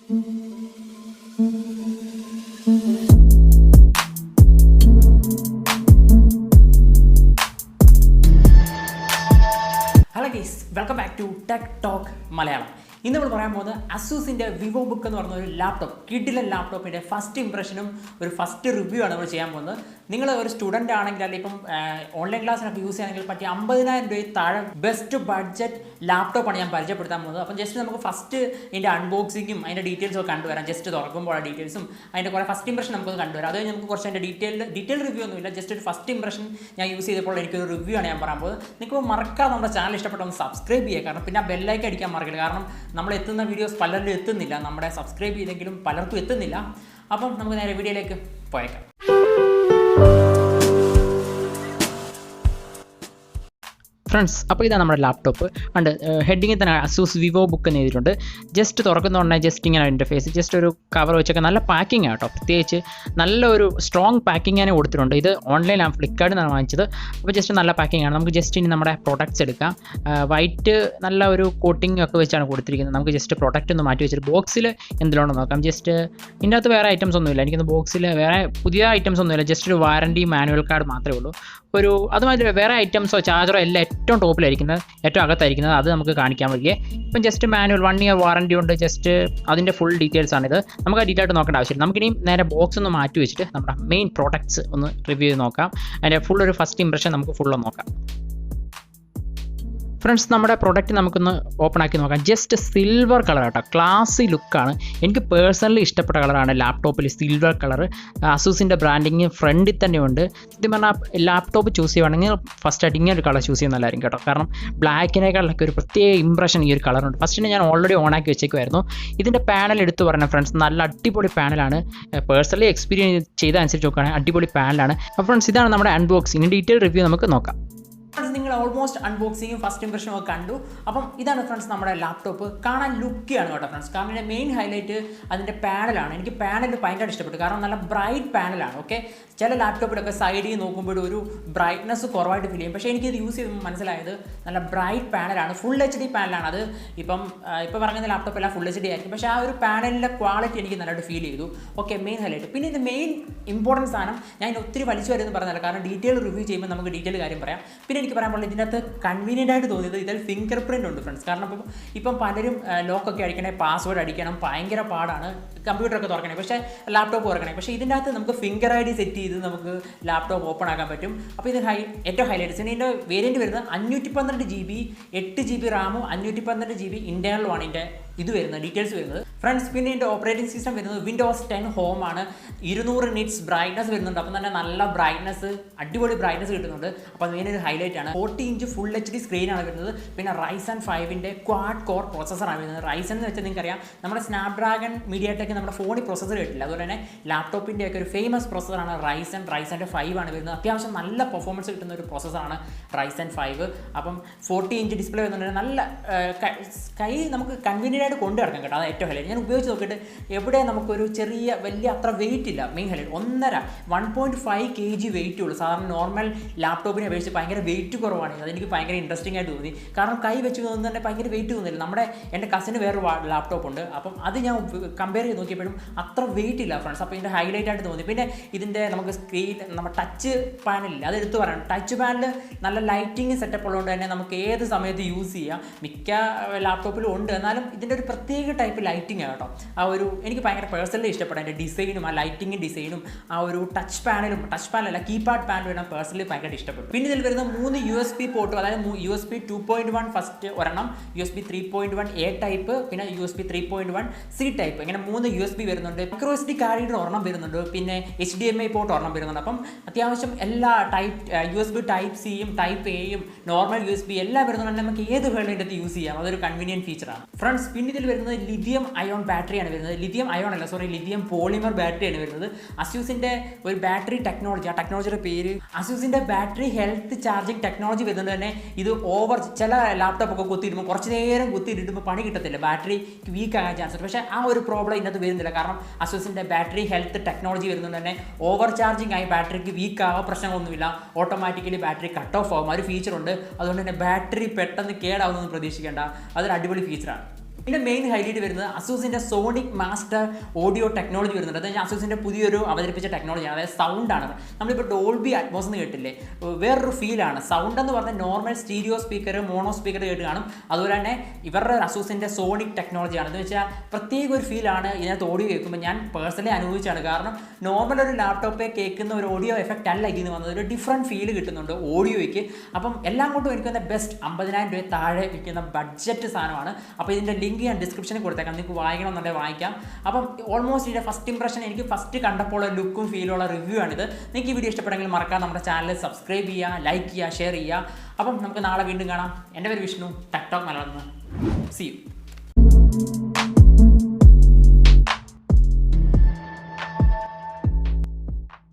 Hello guys, welcome back to Tech Talk Malayalam. ഇന്ന് നമ്മൾ പറയാൻ പോകുന്നത് അസൂസിൻ്റെ VivoBook എന്ന് പറഞ്ഞ ഒരു ലാപ്ടോപ്പ്, കിഡിലൻ ലാപ്ടോപ്പിൻ്റെ ഫസ്റ്റ് ഇംപ്രഷനും ഒരു ഫസ്റ്റ് റിവ്യൂ ആണ് നമ്മൾ ചെയ്യാൻ പോകുന്നത്. നിങ്ങൾ ഒരു സ്റ്റുഡൻ്റ് ആണെങ്കിൽ അല്ലെങ്കിൽ ഇപ്പം ഓൺലൈൻ ക്ലാസ്സിനൊക്കെ യൂസ് ചെയ്യണമെങ്കിൽ പറ്റിയ 50,000 രൂപയിൽ താഴെ ബെസ്റ്റ് ബഡ്ജറ്റ് ലാപ്ടോപ്പാണ് ഞാൻ പരിചയപ്പെടുത്താൻ പോകുന്നത്. അപ്പം ജസ്റ്റ് നമുക്ക് ഫസ്റ്റ് ഇതിൻ്റെ അൺബോക്സിങ്ങും അതിൻ്റെ ഡീറ്റെയിൽസും ഒക്കെ കണ്ടുവരാം. ജസ്റ്റ് തുറക്കുമ്പോൾ ഡീറ്റെയിൽസും അതിൻ്റെ കുറേ ഫസ്റ്റ് ഇംപ്രഷൻ നമുക്കൊന്ന് കണ്ടുവരാം. അത് നമുക്ക് കുറച്ച് അതിൻ്റെ ഡീറ്റെയിൽ റിവ്യൂ ഒന്നുമില്ല, ജസ്റ്റ് ഒരു ഫസ്റ്റ് ഇംപ്രഷൻ ഞാൻ യൂസ് ചെയ്തപ്പോൾ എനിക്കൊരു റിവ്യൂ ആണ് ഞാൻ പറയാൻ പോകുന്നത്. നിങ്ങൾക്ക് മറക്കാതെ നമ്മുടെ ചാനൽ ഇഷ്ടപ്പെട്ട ഒന്ന് സബ്സ്ക്രൈബ് ചെയ്യുക, കാരണം പിന്നെ ആ ബെല്ലൈക്കൻ അടിക്കാൻ മറക്കില്ല. കാരണം നമ്മൾ എത്തുന്ന വീഡിയോസ് പലരിലും എത്തുന്നില്ല, നമ്മുടെ സബ്സ്ക്രൈബ് ചെയ്തെങ്കിലും പലർക്കും എത്തുന്നില്ല. അപ്പം നമുക്ക് നേരെ വീഡിയോയിലേക്ക് പോയേക്കാം. ഫ്രണ്ട്സ്, അപ്പോൾ ഇതാണ് നമ്മുടെ ലാപ്ടോപ്പ്. ഉണ്ട് ഹെഡിങ്ങിൽ തന്നെ അസൂസ് VivoBook എന്ന് എഴുതിയിട്ടുണ്ട്. ജസ്റ്റ് തുറക്കുന്നതുകൊണ്ടാണ് ജസ്റ്റ് ഇങ്ങനെ ഇൻ്റർഫേസ്, ജസ്റ്റ് ഒരു കവർ വെച്ചൊക്കെ നല്ല പാക്കിംഗ് ആട്ടോ. പ്രത്യേകിച്ച് നല്ലൊരു സ്ട്രോങ് പാക്കിംഗ് തന്നെ കൊടുത്തിട്ടുണ്ട്. ഇത് ഓൺലൈനാണ്, ഫ്ലിപ്കാർട്ടിൽ നിന്നാണ് വാങ്ങിച്ചത്. അപ്പോൾ ജസ്റ്റ് നല്ല പാക്കിംഗ് ആണ്. നമുക്ക് ജസ്റ്റ് ഇനി നമ്മുടെ പ്രൊഡക്ട്സ് എടുക്കാം. വൈറ്റ് നല്ല ഒരു കോട്ടിംഗ് ഒക്കെ വെച്ചാണ് കൊടുത്തിരിക്കുന്നത്. നമുക്ക് ജസ്റ്റ് പ്രൊഡക്റ്റ് ഒന്ന് മാറ്റി വെച്ചിട്ട് ബോക്സിൽ എന്തിലാണെന്ന് നോക്കാം. ജസ്റ്റ് ഇതിൻ്റെ അകത്ത് വേറെ ഐറ്റംസ് ഒന്നുമില്ല. എനിക്കൊന്ന് ബോക്സിൽ വേറെ പുതിയ ഐറ്റംസ് ഒന്നുമില്ല, ജസ്റ്റ് ഒരു വാറണ്ടി മാനുവൽ കാർഡ് മാത്രമേ ഉള്ളൂ. അതുമാതിരി വേറെ ഐറ്റംസോ ചാർജറോ എല്ലാം ഏറ്റവും ടോപ്പിലായിരിക്കുന്നത്, ഏറ്റവും അകത്തായിരിക്കുന്നത്. അത് നമുക്ക് കാണിക്കാൻ വയ്യേ. ഇപ്പം ജസ്റ്റ് മാനുവൽ 1 ഇയർ വാറണ്ടി ഉണ്ട്. ജസ്റ്റ് അതിൻ്റെ ഫുൾ ഡീറ്റെയിൽസ് ആണിത്. നമുക്ക് ആ ഡീറ്റെയിൽ ആയിട്ട് നോക്കേണ്ട ആവശ്യമില്ല. നമുക്കിനി നേരെ ബോക്സ് ഒന്ന് മാറ്റി വെച്ചിട്ട് നമ്മുടെ മെയിൻ പ്രോഡക്ട്സ് ഒന്ന് റിവ്യൂ ചെയ്ത് നോക്കാം. അതിൻ്റെ ഫുൾ ഒരു ഫസ്റ്റ് ഇംപ്രഷൻ നമുക്ക് ഫുള്ള് നോക്കാം. ഫ്രണ്ട്സ്, നമ്മുടെ പ്രൊഡക്റ്റ് നമുക്കൊന്ന് ഓപ്പൺ ആക്കി നോക്കാം. ജസ്റ്റ് സിൽവർ കളർ ആട്ടോ, ക്ലാസി ലുക്കാണ്. എനിക്ക് പേഴ്സണലി ഇഷ്ടപ്പെട്ട കളറാണ് ലാപ്ടോപ്പിൽ സിൽവർ കളർ. അസൂസിൻ്റെ ബ്രാൻഡിങ് ഫ്രണ്ടിൽ തന്നെ ഉണ്ട്. സത്യം പറഞ്ഞാൽ ലാപ്ടോപ്പ് ചൂസ് ചെയ്യുവാണെങ്കിൽ ഫസ്റ്റ് ഇങ്ങനെ ഒരു കളർ ചൂസ് ചെയ്യുന്ന നല്ലതായിരിക്കും കേട്ടോ. കാരണം ബ്ലാക്കിനേക്കാളൊക്കെ ഒരു പ്രത്യേക ഇംപ്രഷൻ ഈ ഒരു കളറുണ്ട്. ഫസ്റ്റിന് ഞാൻ ഓൾറെഡി ഓണാക്കി വെച്ചേക്കുമായിരുന്നു. ഇതിൻ്റെ പാനൽ എടുത്ത് പറഞ്ഞ ഫ്രണ്ട്സ്, നല്ല അടിപൊളി പാനലാണ്. പേഴ്സണലി എക്സ്പീരിയൻസ് ചെയ്ത അനുസരിച്ച് നോക്കുകയാണെങ്കിൽ അടിപൊളി പാനലാണ്. അപ്പോൾ ഫ്രണ്ട്സ്, ഇതാണ് നമ്മുടെ അൺബോക്സിംഗ്. ഡീറ്റെയിൽ റിവ്യൂ നമുക്ക് നോക്കാം. നിങ്ങൾ ഓൾമോസ്റ്റ് അൺബോക്സിങ്ങും ഫസ്റ്റ് ഇംപ്രഷനും ഒക്കെ കണ്ടു. അപ്പം ഇതാണ് ഫ്രണ്ട്സ് നമ്മുടെ ലാപ്ടോപ്പ്. കാണാൻ ലുക്കിയാണ് കേട്ടോ ഫ്രണ്ട്സ്. കാരണം ഇതിൻ്റെ മെയിൻ ഹൈലൈറ്റ് അതിൻ്റെ പാനലാണ്. എനിക്ക് പാനൽ ഭയങ്കര ഇഷ്ടപ്പെട്ടു, കാരണം നല്ല ബ്രൈറ്റ് പാനലാണ്. ഓക്കെ, ചില ലാപ്ടോപ്പിലൊക്കെ സൈഡിൽ നോക്കുമ്പോൾ ഒരു ബ്രൈറ്റ്നസ് കുറവായിട്ട് ഫീൽ ചെയ്യും. പക്ഷേ എനിക്കിത് യൂസ് ചെയ്ത് മനസ്സിലായത് നല്ല ബ്രൈറ്റ് പാനലാണ്. ഫുൾ HD പാനലാണ്. അത് ഇപ്പോൾ പറയുന്ന ലാപ്ടോപ്പ് എല്ലാം ഫുൾ HD ആയിരിക്കും, പക്ഷേ ആ ഒരു പാനലിൻ്റെ ക്വാളിറ്റി എനിക്ക് നല്ലതായിട്ട് ഫീൽ ചെയ്തു. Okay, main highlight. പിന്നെ ഇത് മെയിൻ ഇമ്പോർട്ടൻസ് സാധനം, ഞാൻ ഒത്തിരി വലിച്ചു വരുമെന്ന് പറഞ്ഞാൽ, കാരണം ഡീറ്റെയിൽ റിവ്യൂ ചെയ്യുമ്പോൾ നമുക്ക് ഡീറ്റെയിൽ കാര്യം പറയാം. പിന്നെ എനിക്ക് പറയാൻ പാടില്ല, ഇതിനകത്ത് കൺവീനിയൻ്റ് ആയിട്ട് തോന്നിയത് ഇതിൽ ഫിംഗർ പ്രിൻ്റ് ഉണ്ട് ഫ്രണ്ട്സ്. കാരണം ഇപ്പം പലരും ലോക്കൊക്കെ അടിക്കണേ, പാസ്വേഡ് അടിക്കണം, ഭയങ്കര പാടാണ് കമ്പ്യൂട്ടറൊക്കെ തുറക്കണേ, പക്ഷേ ലാപ്ടോപ്പ് തുറക്കണേ. പക്ഷേ ഇതിൻ്റെ അകത്ത് നമുക്ക് ഫിംഗർ ID സെറ്റ് ചെയ്ത് നമുക്ക് ലാപ്ടോപ്പ് ഓപ്പൺ ആക്കാൻ പറ്റും. അപ്പോൾ ഇത് ഏറ്റവും ഹൈലൈറ്റ്സ്. ഇതിൻ്റെ വേരിയൻറ്റ് വരുന്നത് 512 GB, 8 GB റാമും 512 GB ഇൻറ്റേർണലുമാണ് ഇതിൻ്റെ ഇത് വരുന്നത്, ഡീറ്റെയിൽസ് വരുന്നത് ഫ്രണ്ട്സ്. പിന്നെ ഇതിൻ്റെ ഓപ്പറേറ്റിംഗ് സിസ്റ്റം വരുന്നത് Windows 10 ഹോം ആണ്. 200 nits ബ്രൈറ്റ്നസ് വരുന്നുണ്ട്. അപ്പം തന്നെ നല്ല ബ്രൈറ്റ്നസ്, അടിപൊളി ബ്രൈറ്റ്നസ് കിട്ടുന്നുണ്ട്. അപ്പോൾ അതിനൊരു ഹൈലൈറ്റ് ആണ്. 40 ഇഞ്ച് ഫുൾ HD സ്ക്രീനാണ് വരുന്നത്. പിന്നെ ryzen 5ൻ്റെ ക്വാഡ് കോർ പ്രോസസ്സറാണ് വരുന്നത്. ryzen എന്ന് വെച്ചാൽ നിങ്ങൾക്കറിയാം, നമ്മുടെ സ്നാപ്ഡ്രാഗൺ മീഡിയടെക് നമ്മുടെ ഫോണിൽ പ്രോസസ്സർ കിട്ടില്ല. അതുപോലെ തന്നെ ലാപ്ടോപ്പിൻ്റെ ഒക്കെ ഒരു ഫേമസ് പ്രോസസ്സറാണ് ryzenൻ്റെ 5 ആണ് വരുന്നത്. അത്യാവശ്യം നല്ല പെർഫോമൻസ് കിട്ടുന്ന ഒരു പ്രോസസ്സറാണ് ryzen 5. അപ്പം 40 ഇഞ്ച് ഡിസ്പ്ലേ വരുന്നുണ്ട്. നല്ല കൈ നമുക്ക് കൺവീനിയൻ്റ് ആയിട്ട് കൊണ്ടു കിടക്കാം കേട്ടോ. അത് ഏറ്റവും ഹൈലൈറ്റ്. ഞാൻ ഉപയോഗിച്ച് നോക്കിയിട്ട് എവിടെ നമുക്കൊരു ചെറിയ വലിയ അത്ര വെയിറ്റ് ഇല്ല. മെയിൻ ഹൈലൈറ്റ് 1.5 kg വെയിറ്റ് ഉള്ളൂ. സാധാരണ നോർമൽ ലാപ്ടോപ്പിനെ അപേക്ഷിച്ച് ഭയങ്കര വെയിറ്റ് കുറവാണ്. അതെനിക്ക് ഭയങ്കര ഇൻട്രസ്റ്റിംഗ് ആയിട്ട് തോന്നി. കാരണം കൈ വെച്ച് തോന്നുന്നത് തന്നെ ഭയങ്കര വെയിറ്റ് തോന്നില്ല. എൻ്റെ കസിന് വേറൊരു ലാപ്ടോപ്പ് ഉണ്ട്, അപ്പം അത് ഞാൻ കമ്പയർ ചെയ്ത് നോക്കിയപ്പോഴും അത്ര വെയിറ്റ് ഇല്ല ഫ്രണ്ട്സ്. അപ്പോൾ ഇതിൻ്റെ ഹൈലൈറ്റ് ആയിട്ട് തോന്നി. പിന്നെ ഇതിൻ്റെ നമുക്ക് സ്ക്രീൻ, നമ്മുടെ ടച്ച് പാനലില്ല, അത് എടുത്ത് പറയണം. ടച്ച് പാനൽ നല്ല ലൈറ്റിംഗ് സെറ്റപ്പ് ഉള്ളതുകൊണ്ട് തന്നെ നമുക്ക് ഏത് സമയത്ത് യൂസ് ചെയ്യാം. മിക്ക ലാപ്ടോപ്പിലും ഉണ്ട്, എന്നാലും ഇതിൻ്റെ ഒരു പ്രത്യേക ടൈപ്പ് ലൈറ്റിംഗ് ആണ് കേട്ടോ. ആ ഒരു എനിക്ക് ഭയങ്കര പേഴ്സണലി ഇഷ്ടപ്പെട്ടു അതിൻ്റെ ഡിസൈനും, ആ ലൈറ്റിംഗ് ഡിസൈനും, ആ ഒരു ടച്ച് പാനലല്ല കീപാഡ് പാനലും എല്ലാം പേഴ്സണലി ഭയങ്കര ഇഷ്ടപ്പെട്ടു. പിന്നെ ഇതിൽ വരുന്ന 3 USB പോർട്ടും, അതായത് USB 2.1 ഫസ്റ്റ് ഒരെണ്ണം, USB 3.1 A ടൈപ്പ്, പിന്നെ USB 3.1 C ടൈപ്പ്, ഇങ്ങനെ 3 USB വരുന്നുണ്ട്. മൈക്രോ SD കാർഡിൻ്റെ ഒരെണ്ണം വരുന്നുണ്ട്. പിന്നെ HDMI പോർട്ട് ഒരെണ്ണം വരുന്നുണ്ട്. അപ്പം അത്യാവശ്യം എല്ലാ USB ടൈപ്പ് Cയും ടൈപ്പ് Aയും നോർമൽ USB എല്ലാം വരുന്നുണ്ട്. നമുക്ക് ഏത് വേൾഡിൻ്റെ യൂസ് ചെയ്യാം. അതൊരു കൺവീനിയൻറ്റ് ഫീച്ചറാണ് ഫ്രണ്ട്സ്. പിന്നെ ഇതിൽ വരുന്നത് ലിഥിയം അയോൺ ബാറ്ററിയാണ് വരുന്നത്. ലിഥിയം പോളിമർ ബാറ്ററിയാണ് വരുന്നത്. അസ്യൂസിൻ്റെ ഒരു ബാറ്ററി ടെക്നോളജി, ആ ടെക്നോളജിയുടെ പേര് അസ്യൂസിൻ്റെ ബാറ്ററി ഹെൽത്ത് ചാർജിങ് ടെക്നോളജി വരുന്നത് തന്നെ. ഇത് ചില ലാപ്ടോപ്പൊക്കെ കുത്തിയിടുമ്പോൾ കുറച്ച് നേരം കുത്തിയിടുമ്പോൾ പണി കിട്ടത്തില്ല, ബാറ്ററി വീക്ക് ആകാൻ ചാൻസ് ഉണ്ട്. പക്ഷേ ആ ഒരു പ്രോബ്ലം ഇതിനകത്ത് വരുന്നില്ല. കാരണം അസ്യൂസിൻ്റെ ബാറ്ററി ഹെൽത്ത് ടെക്നോളജി വരുന്നത് തന്നെ ഓവർ ചാർജിങ് ആയി ബാറ്ററിക്ക് വീക്ക് ആവാൻ പ്രശ്നമൊന്നുമില്ല. ഓട്ടോമാറ്റിക്കലി ബാറ്ററി കട്ട് ഓഫ് ആകും, ആ ഒരു ഫീച്ചറുണ്ട്. അതുകൊണ്ട് തന്നെ ബാറ്ററി പെട്ടെന്ന് കേടാവുന്നൊന്നും പ്രതീക്ഷിക്കേണ്ട. അതൊരു അടിപൊളി ഫീച്ചറാണ്. ഇതിൻ്റെ മെയിൻ ഹൈലൈറ്റ് വരുന്നത് അസൂസിൻ്റെ സോണിക് മാസ്റ്റർ ഓഡിയോ ടെക്നോളജി വരുന്നുണ്ട്. അതായത് അസൂസിൻ്റെ പുതിയൊരു അവതരിപ്പിച്ച ടെക്നോളജിയാണ്. അതായത് സൗണ്ടാണ്. നമ്മളിപ്പോൾ ഡോൾബി അറ്റ്മോസ് എന്ന് കേട്ടില്ലേ, വേറൊരു ഫീലാണ്. സൗണ്ട് എന്ന് പറഞ്ഞാൽ normal stereo speaker, mono speaker കേട്ട് കാണും. അതുപോലെ തന്നെ ഇവരുടെ അസൂസിൻ്റെ സോണിക് ടെക്നോളജിയാണ്. എന്ന് വെച്ചാൽ പ്രത്യേക ഒരു ഫീലാണ് ഇതിനകത്ത് ഓഡിയോ കേൾക്കുമ്പോൾ. ഞാൻ പേഴ്സണലി അനുഭവിച്ചാണ്. കാരണം നോർമൽ ഒരു ലാപ്ടോപ്പിൽ കേൾക്കുന്ന ഒരു ഓഡിയോ എഫക്റ്റ് അല്ല ഇതിന് വന്നത്. ഒരു ഡിഫറെൻറ്റ് ഫീൽ കിട്ടുന്നുണ്ട് ഓഡിയോയ്ക്ക്. അപ്പം എല്ലാം കൊണ്ടും എനിക്ക് തന്നെ ബെസ്റ്റ് 50,000 രൂപ താഴെ വിൽക്കുന്ന ബഡ്ജറ്റ് സാധനമാണ്. അപ്പോൾ ഇതിൻ്റെ ലിങ്ക് ഞാൻ ഡിസ്ക്രിപ്ഷനിൽ കൊടുത്തേക്കാം, നിങ്ങൾക്ക് വായിക്കണമെന്നുണ്ടെങ്കിൽ വായിക്കാം. അപ്പം ഓൾമോസ്റ്റ് ഇതിൻ്റെ ഫസ്റ്റ് ഇംപ്രഷൻ, എനിക്ക് ഫസ്റ്റ് കണ്ടപ്പോൾ ലുക്കും ഫീലുള്ള റിവ്യൂ ആണിത്. നിങ്ങൾക്ക് ഈ വീഡിയോ ഇഷ്ടപ്പെട്ടെങ്കിൽ മറക്കാം നമ്മുടെ ചാനൽ സബ്സ്ക്രൈബ് ചെയ്യുക, ലൈക്ക് ചെയ്യുക, ഷെയർ ചെയ്യുക. അപ്പം നമുക്ക് നാളെ വീണ്ടും കാണാം. എൻ്റെ പേര് Vishnu, tech talk Malayalam. See U.